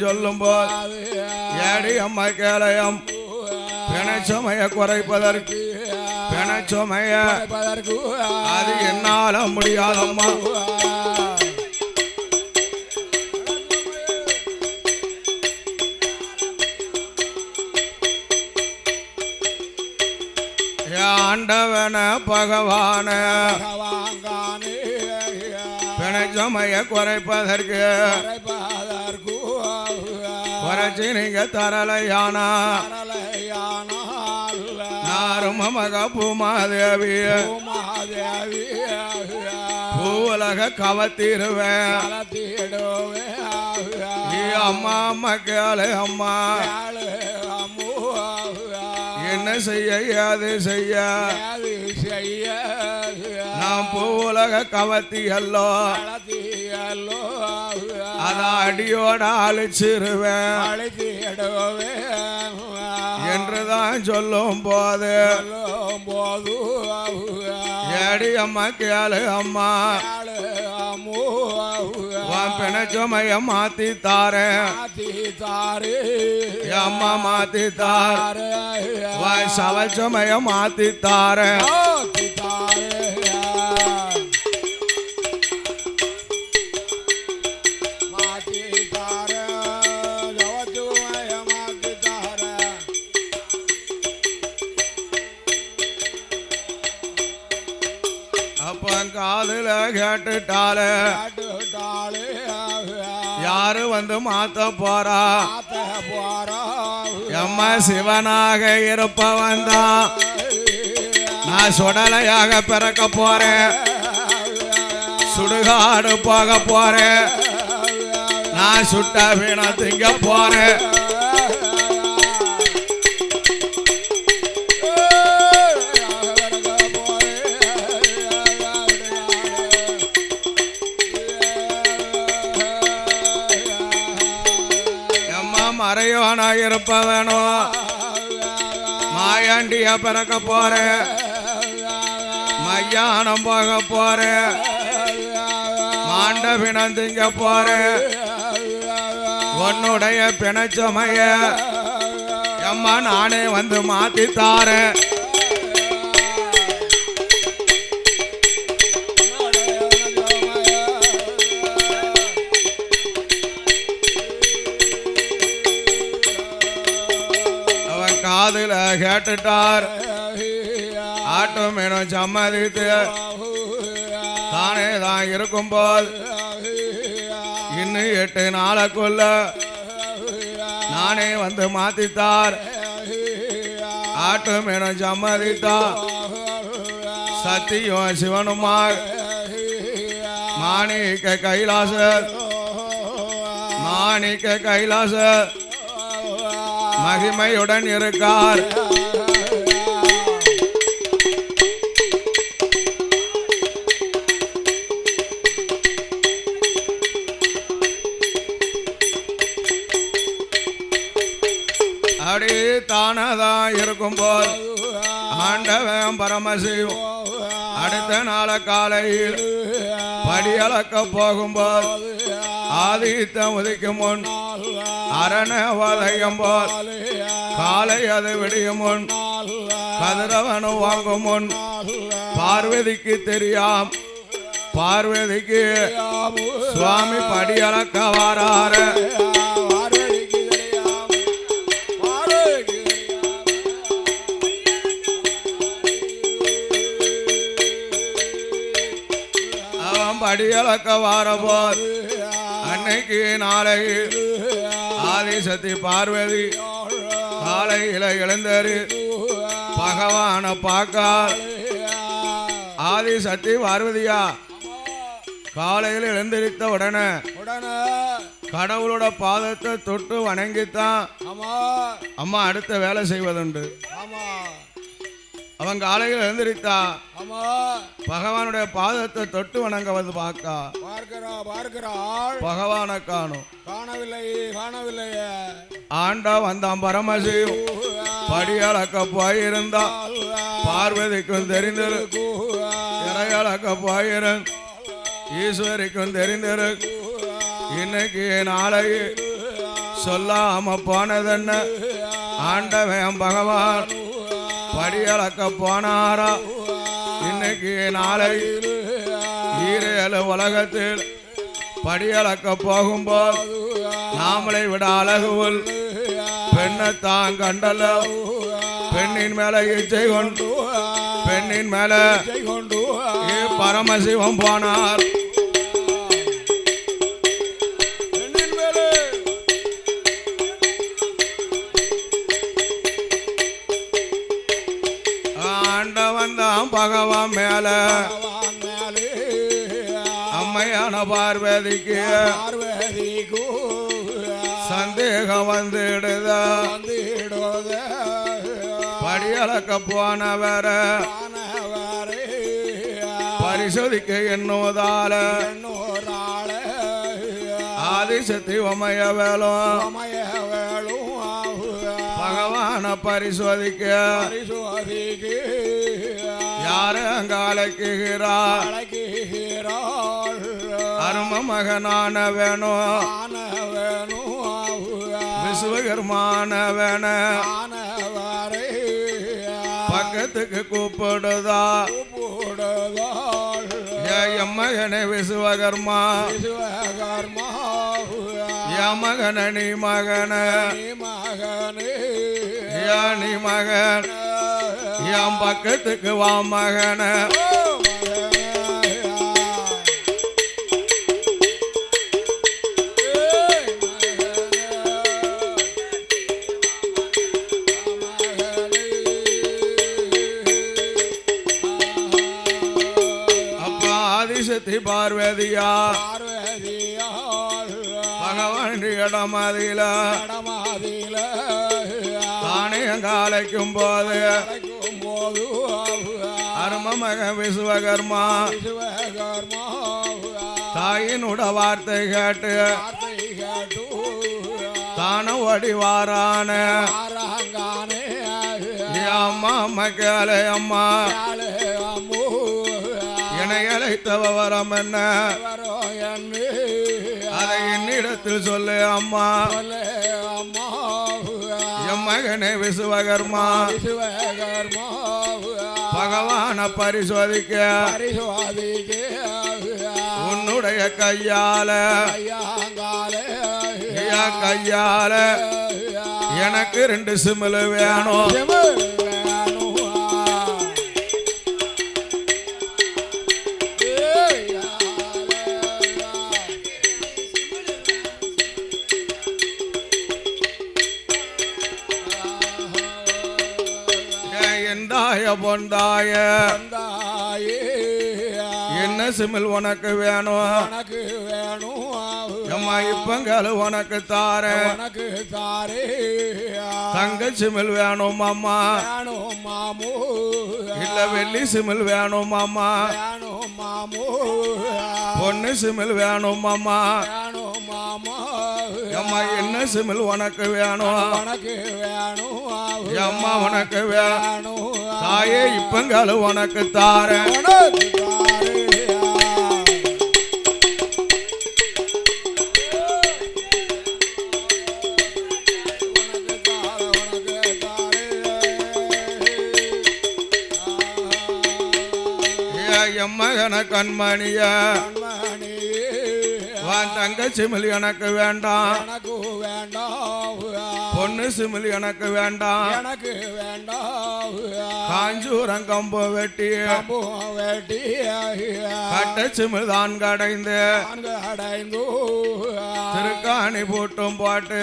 சொல்லும் போது ஏடி அம்மா கேளயம் பிணச்சுமைய குறைப்பதற்கு பிணச்சுமைய அது என்னால முடியாதம்மா. ஆண்டவன பகவான பிணச்சுமைய குறைப்பதற்கு குறைச்சி நீங்க தரலையானா நாரும் மக பூமாதேவி பூவுலக கவத்திருவேன் அம்மா அம்மா கேளு அம்மா என்ன செய்ய ஏது செய்ய நான் பூவுலக கவத்தி அல்லோ அத அடியோட அழிச்சிருவேன் என்றுதான் சொல்லும் போது ஏடி அம்மா கேளு அம்மா பிணச்சுமைய மாத்தி தாரேன் அம்மா மாத்தி தார் சவச்சுமைய மாத்தி தாரேன். காதுல கேட்டுட்டாலே யாரு வந்து மாத்த போறா எம்மா சிவனாக இருப்பவன் தான் நான் சுடலையாக பிறக்க போறேன் சுடுகாடு போக போறேன் நான் சுட்ட வீண திங்க போறேன். மறையோனா இருப்பவனோ மாயாண்டியா பிறக்க போறேன் மையானம் போக போறேன் மாண்ட பிணம் திங்க போறேன் உன்னுடைய பிணச்சுமைய அம்மா நானே வந்து மாத்தி தாரேன். காதுல கேட்டுட்டார் ஆட்டம் வேணும் சம்மதித்து தானே தான் இருக்கும் போல் இன்னும் 8 நாளைக்குள்ள நானே வந்து மாத்தித்தார் ஆட்டம் வேணும் சம்மதித்தா சத்தியம் சிவனுமா மாணிக்க கைலாச மகிமையுடன் இருக்கார். அப்படி தானதான் இருக்கும்போது ஆண்டவன் பரமசிவம் அடுத்த நாள காலையில் படியளக்க போகும்போது ஆதித்தம் உதிக்கும் முன் அரண வதையும் போல் காலை அது விடியும் முன் கதிரவனு வாங்கும் முன் பார்வதிக்கு தெரியாம் பார்வதிக்கு சுவாமி படியளக்க வாரார அவன் படியளக்க வாரபோது அன்னைக்கு நாளையில் ஆதிசக்தி பார்வதி காலையில எழுந்தரு பகவான பார்க்கார். ஆதிசக்தி பார்வதியா காலையில் எழுந்திருத்த உடனே கடவுளோட பாதத்தை தொட்டு வணங்கித்தான் அம்மா அடுத்த வேலை செய்வதுண்டு. அவன் காலையில் எழுந்திருத்தா பகவானுடைய பாதத்தை தொட்டு வணங்க வந்து பார்க்கிறாள் பகவானை காணும் காணவில்லை. ஆண்டா வந்தான் பரமசிவ் படியளக்க போயிருந்தா பார்வதிக்கும் தெரிந்திருக்கு இறையளக்க போயிரும் ஈஸ்வரிக்கும் தெரிந்திருக்கு இன்னைக்கு நாளைக்கு சொல்லாம போனதென்ன ஆண்டவன் பகவான் படியளக்க போனாரா இன்னைக்கு நாளை ஈரேழு உலகத்தில் படியளக்க போகும்போது நாமளை விட அழகுவல் பெண்ணைத்தான் கண்டல பெண்ணின் மேல இச்சை கொண்டு பெண்ணின் மேல பரமசிவம் போனார் பகவான் மேல அம்மையான பார்வதிக்கு சந்தேகம் வந்துடுத படியளக்க போனவர பரிசோதிக்க எண்ணுவதால ஆதிசக்தி உமைய வேலும் பகவான பரிசோதிக்க யாரு அங்க அழைக்குகிறாள் அரும மகனான வேணும் விஸ்வகர்மான வேண பக்கத்துக்கு கூப்பிடுதா என் மகனே விஸ்வகர்மா என் மகன நீ மகன நீ மகன் என் பக்கத்துக்கு வா மகன அப்பா ஆதிசக்தி பார்வதியா பகவான் இடமதில தானே அங்க அழைக்கும் போது அரும மக விஸ்வகர்மா தாயினுட வார்த்தை கேட்டு தான வடிவாரான அம்மா மக்களே அம்மா என்னை அழைத்தவ வரம் என்ன அதை என்னிடத்தில் சொல்லு அம்மா என் மகனே விஸ்வகர்மா பகவான பரிசோதிக்க உன்னுடைய கையால கையால எனக்கு 2 சிமிழ் வேணும் பொந்தாய என்ன சிமிழ் உனக்கு வேணும் அம்மா இப்பங்கள் உனக்கு தாரே தங்க சிமிழ் வேணும் அம்மா இல்ல வெள்ளி சிமிழ் வேணும் அம்மா பொண்ணு சிமிழ் வேணும் அம்மா அம்மா என்ன சிமிழ் உனக்கு வேணும் அம்மா உனக்கு வேணும் தாயே இப்பங்கள் உனக்கு தாரே என் மகன கண்மணிய தங்க சிமிழ் எனக்கு வேண்டாம் பொண்ணு சிமிழ் எனக்கு வேண்டாம் காஞ்சூரம் கம்பு வெட்டி கட்ட சிமிழ் தான் கடைந்து திருக்காணி போட்டும் பாட்டு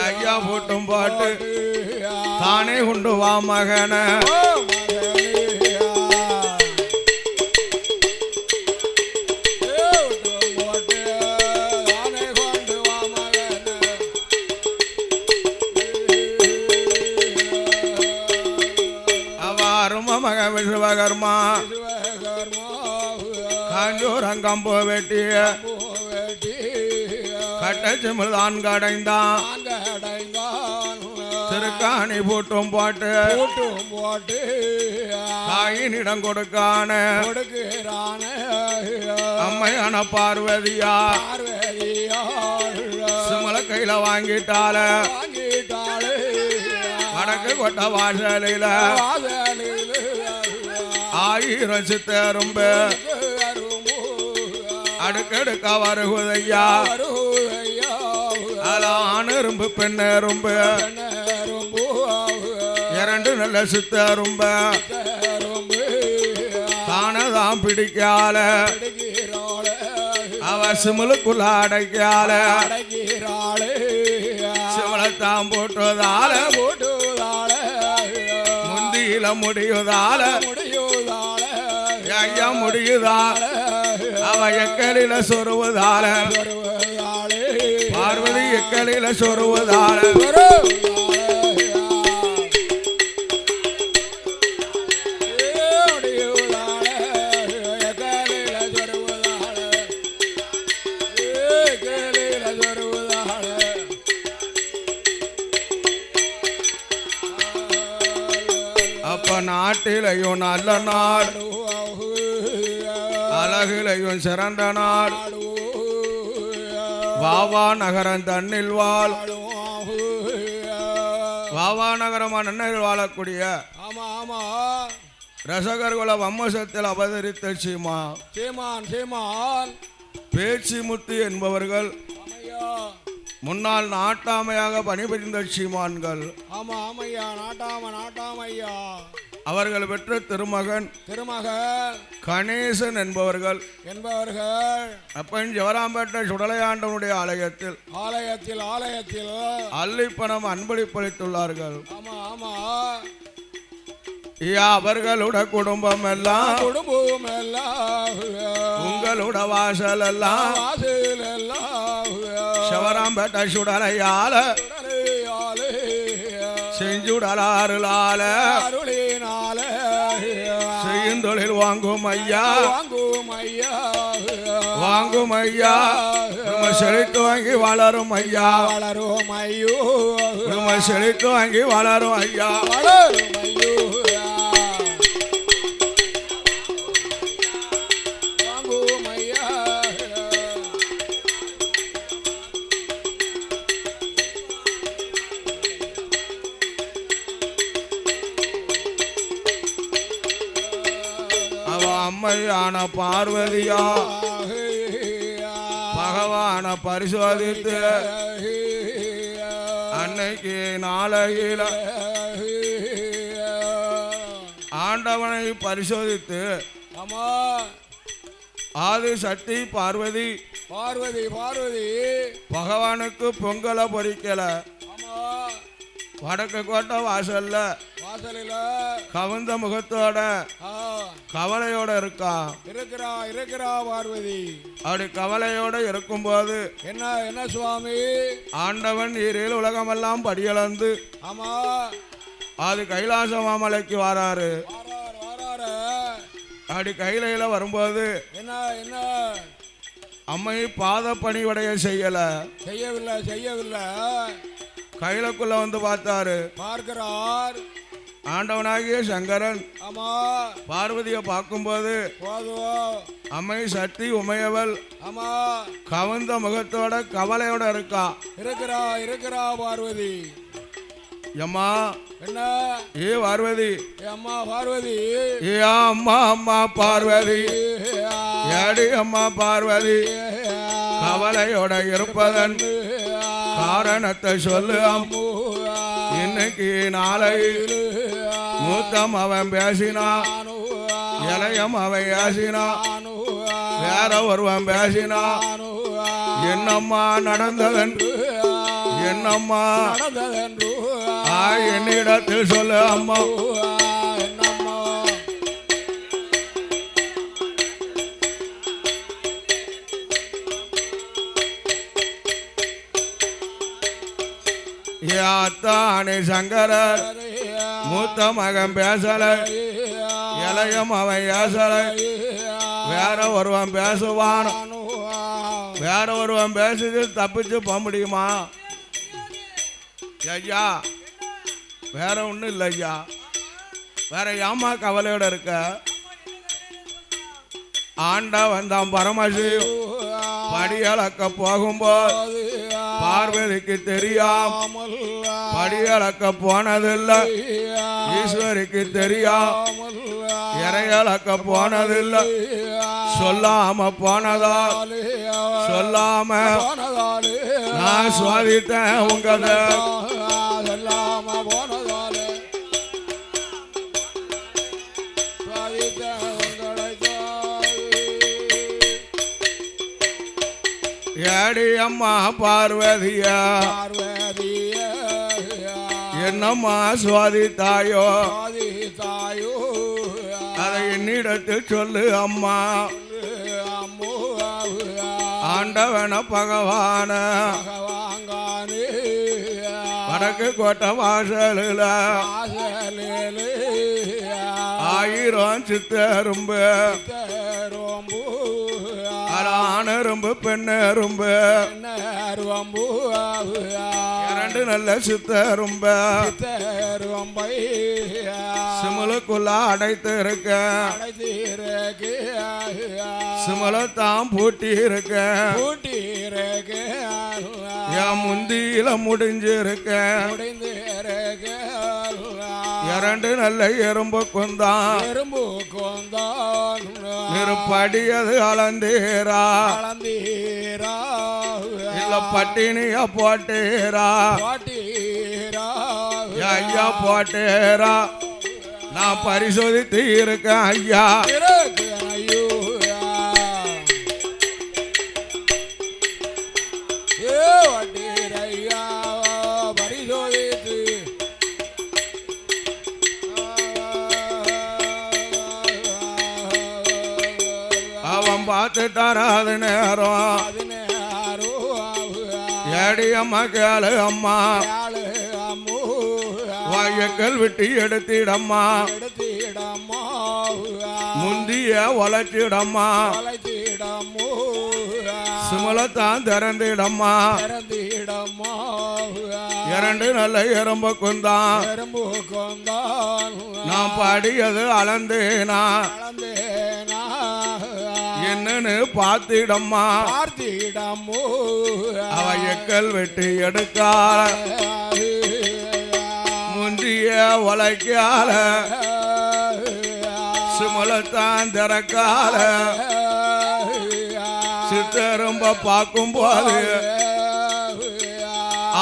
ஐயா போட்டும் பாட்டு தானே உண்டு வா மகன விஸ்வகர்மா காஞ்சூரம் கம்பு வெட்டி கட்ட சிமிழ் தான் கடைந்தான் திருக்காணி போட்டும் போட்டு தாயினிடம் கொடுக்கான அம்மையான பார்வதியா கையில வாங்கிட்டால வடக்கு கொட்ட வாசலில 1000 சித்தரும்பு அடுக்கடுக்க வருகுதையா ஆணரும்பு பெண்ணரும்பு 2 நல்ல சித்தரும்ப தானதான் பிடிக்கால அவ சிமுலுக்குள்ள அடைக்கால சிமலத்தான் போட்டுவதால முந்தியில முடியுதால ஐயா முடியுதா அவ எக்கலில சொருவதால பார்வதி எக்கலில சொருவதால நாட்டிலையும் நல்ல நாள் அழகிலையும் சிறந்த நாள் வாவா நகரம் தன்னில் வாழ் வாவா நகரமா நன்னில் வாழக்கூடிய ரசகர்குல வம்மசத்தில் அவதரித்த சீமான் பேச்சு முத்து என்பவர்கள் முன்னாள் நாட்டாமையாக பணிபுரிந்த சீமான்கள் அவர்கள் பெற்ற திருமகன் கணேசன் என்பவர்கள் அப்பன் ஜவராம்பேட்டை சுடலையாண்டவனுடைய ஆலயத்தில் அள்ளிப்பணம் அன்பளிப்பளித்துள்ளார்கள். அவர்களோட குடும்பம் எல்லாம் உங்களோட வாசல் எல்லாம் சிவராம்பேட்டை சுடலையால செஞ்சுடலாறுலால செய்யும் தொழில் வாங்கும் ஐயா செழித்து வாங்கி வளரும் ஐயா செழித்து வாங்கி வளரும் ஐயா அம்மையான பார்வதியா பகவான பரிசோதித்து அன்னைக்கு நாளையில ஆண்டவனை பரிசோதித்து ஆதி சக்தி பார்வதி பகவானுக்கு பொங்கலை பொறிக்கல வடக்கு கோட்டை வாசல்ல கவுந்த முகத்தோட கவலையோட இருக்கிறா பார்வதி. அப்படி கவலையோட இருக்கும்போது என்ன சுவாமி ஆண்டவன் ஈரில் உலகமெல்லாம் படியளந்து அது கைலாச மாமலைக்கு வராரு. அப்படி கையில வரும்போது என்ன அம்மை பாத பணிவடைய செய்யவில்லை. கையிலக்குள்ள வந்து பார்க்கிறார் ஆண்டவனாகிய சங்கரன். பார்வதியை பார்க்கும்போது அம்மை சக்தி உமையவள் கவந்த முகத்தோட கவலையோட இருக்கிறா பார்வதி. அம்மா என்ன ஏ பார்வதி ஏ அம்மா பார்வதி ஏடி அம்மா பார்வதி கவலையோட இருப்பதன் காரணத்தை சொல்லு. இன்னைக்கு நாளை மூத்தம் அவன் பேசினா இளையம் அவன் பேசினா வேற ஒருவன் பேசினா என்னம்மா நடந்ததென்று என்னிடத்தில் சொல்லு அம்மா. அத்தானே சங்கரர் மூத்த மகன் பேசல இளையம் அவன் பேசல வேற ஒருவன் பேசுவான். வேற ஒருவன் பேசுது தப்பிச்சு போக முடியுமா ஐயா? வேற ஒன்றும் இல்லை ஐயா. வேற ஏமா கவலையோட இருக்க? ஆண்டா வந்தான் பரமசிவ் படியளக்க போகும்போது பார்வதிக்கு தெரியாமல் படியளக்க போனதில்லை ஈஸ்வரிக்கு தெரியாமல் இறையளக்க போனதில்லை சொல்லாம போனதா சொல்லாம நான் சுவாதித்தேன் உங்களை சொல்லாம போனதாலே ஏடி அம்மா பார்வதியா என்னம்மா சுவாதித்தாயோ அதை என்னிடத்தில் சொல்லு அம்மா ஆண்டவன பகவான வடக்கு கோட்டை வாசலில் 1000 சித்தரும்பு ஆணரும்பு பெண்ணரும்பு 2 நல்ல சித்தரும்ப சிமலுக்குள்ள அடைத்து இருக்க சிமலத்தான் பூட்டி இருக்க என் முந்தியில முடிஞ்சிருக்க 2 நல்ல எறும்பு கொந்தான் நெருப்படியது அளந்தீரா இல்ல பட்டினிய போட்டீரா ஐயா போட்டேரா நான் பரிசோதித்து இருக்கேன் ஐயா அவன் பார்த்துட்டாரா அது நேரம் ஏடி அம்மா கேளு அம்மா வாயக்கல் விட்டு எடுத்திடம்மா முந்திய வளர்ச்சிடம்மா சிமலத்தான் திறந்திடம்மா 2 நல்ல எறும்பு கொந்தான் நான் பாடியது அளந்தேனா என்னன்னு பார்த்திடம்மா அவ எக்கல் வெட்டி எடுக்கால முந்திய உழைக்கால சிமலத்தான் திறக்கால சித்தரும்ப பார்க்கும் போது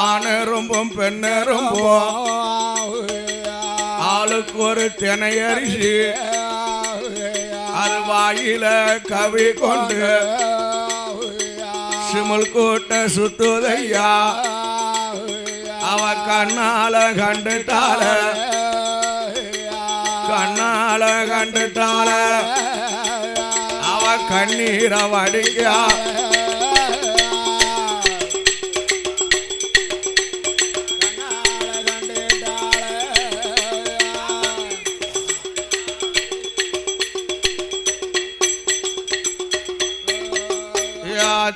ஆணரும்பும் பெண்ணரும்பும் ஆளுக்கு ஒரு தினையரிசி அது வாயில கவி கொண்டு சிமல் கூட்ட சுத்துதையா அவ கண்ணால கண்டுட்டால அவ கண்ணீர வடிக்கா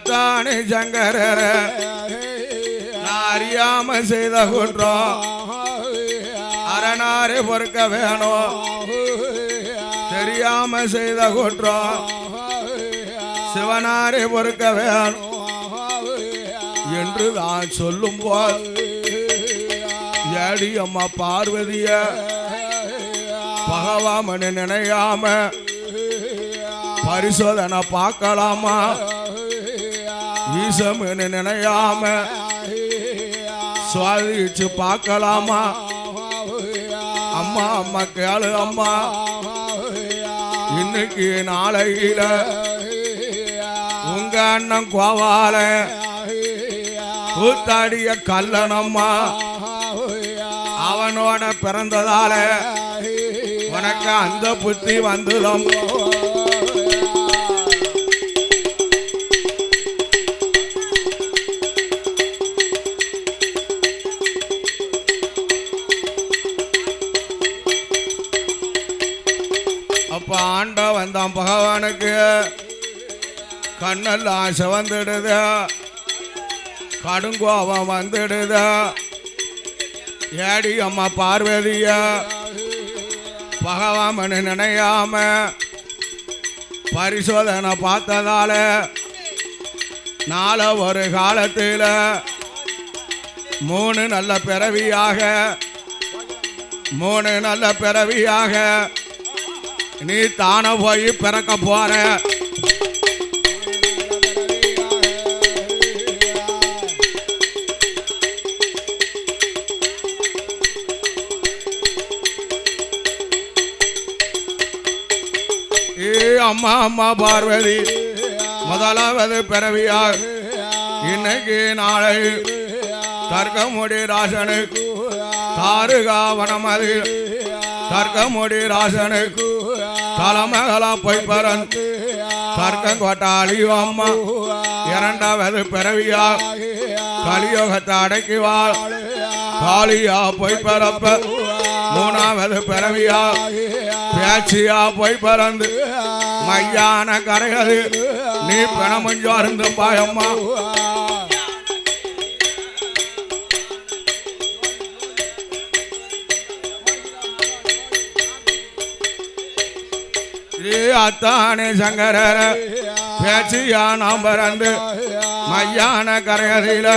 தானே சங்கரர அறியாம செய்த குற்றம் அரணாரே பொறுக்க வேணும் தெரியாம செய்த குற்றம் சிவனாரே பொறுக்க வேணும் என்று நான் சொல்லும் போது ஏடி அம்மா பார்வதிய பகவாமனு நினையாம பரிசோதனை பார்க்கலாமா ஈசம்னு நினையாம சுவாதிச்சு பார்க்கலாமா அம்மா அம்மா கேளு அம்மா இன்னைக்கு நாளையில உங்க அண்ணன் கோவால கூத்தாடிய கல்லனம்மா அவனோட பிறந்ததால உனக்கு அந்த புத்தி வந்துடும் அப்ப ஆண்ட வந்தான் பகவானுக்கு கண்ணெல்லாம் சிவந்துடுத கடுங்கோபம் வந்துடுத ஏடி அம்மா பார்வதிய பகவாமனு நினையாம பரிசோதனை பார்த்ததால நாள ஒரு காலத்தில் மூணு நல்ல பிறவியாக நீ தான போய் பிறக்க போற. அம்மா அம்மா பார்வதி முதலாவது பிறவியாக இன்னைக்கு நாளை தர்க்கமுடி ராசனுக்கு தாருகாவனமது தர்க்கமுடி ராசனுக்கு தலைமகளா போய் பறந்து தர்க்கம் கொட்டாளி அம்மா இரண்டாவது பிறவியாக கலியோகத்தை அடக்கிவாள் காளியா போய் பரப்ப மூணாவது பிறவியா பேச்சியா போய் பறந்து மையான கரையது நீ பிணமுஞ்சோர்ந்து பாயம்மா. அத்தானே சங்கரர பேச்சியா நாம் பறந்து மையான கரையதில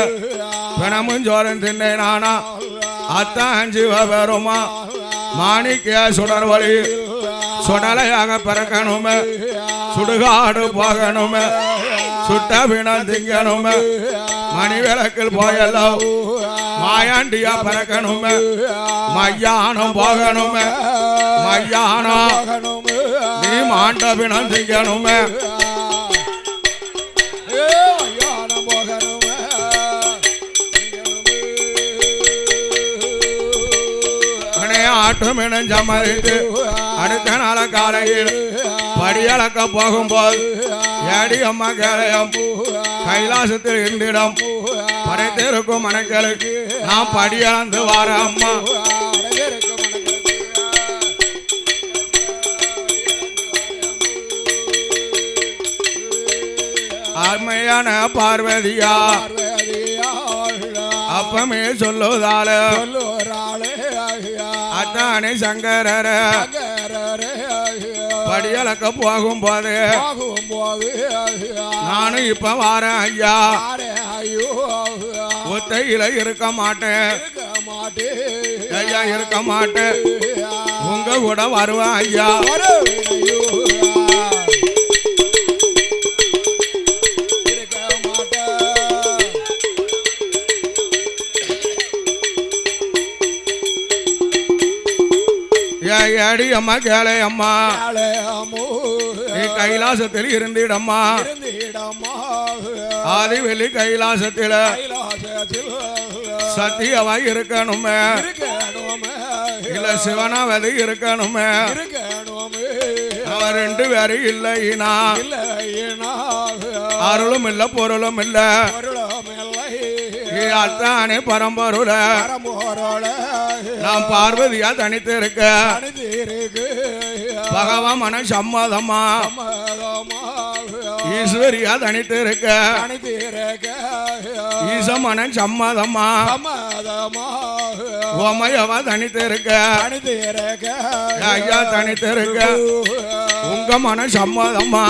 பிணமுஞ்சோரன் தின்னை நானா அத்தான் சிவபெருமா மாணிக்க சுடர்வழி சுடலையாக பிறக்கணுமே சுடுகாடு போகணுமே சுட்ட பிணம் திங்கணுமே மணிவிளக்கில் போயெல்லாம் மாயாண்டியா பிறக்கணுமே மையானம் போகணுமே மையானம் நீ மாண்ட பிணம் திங்கணுமே ஆட்டுமினம் சமரித்து அடுத்த நாள காலையில் படியளக்க போகும்போது ஏடி அம்மா கேளையம் கைலாசத்தில் இருந்திடம் படைத்திருக்கும் மனக்களுக்கு நான் படியளந்து வார அம்மா. அருமையான பார்வதியா அப்பமே சொல்லுதால அத்தானே சங்கரர படியளக்க போகும்போது நானும் இப்ப வாரேன் ஐயா ஒத்தையில இருக்க மாட்டேன் ஐயா இருக்க மாட்டேன் உங்க கூட வருவேன் ஐயா. ஏடி அம்மா கேளே அம்மா நீ கைலாசத்தில் இருந்திடம்மா ஆதிவெளி கைலாசத்தில் சத்தியவாய் இருக்கணுமே இல்ல சிவனாவது இருக்கணுமே அவன் ரெண்டு பேரும் இல்லைனா அருளும் இல்ல பொருளும் இல்ல அத்தானே பரம்பொருள நான் பார்வதியா தனித்து இருக்க பகவான் மன சம்மதமா ஈஸ்வரியா தனித்து இருக்க ஈசமன சம்மதமா உமையவா தனித்து இருக்க ஐயா தனித்து இருக்க உங்க மன சம்மதமா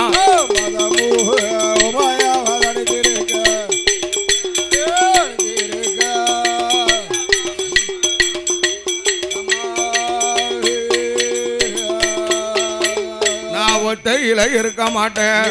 ஒத்தையில இருக்க மாட்டேன்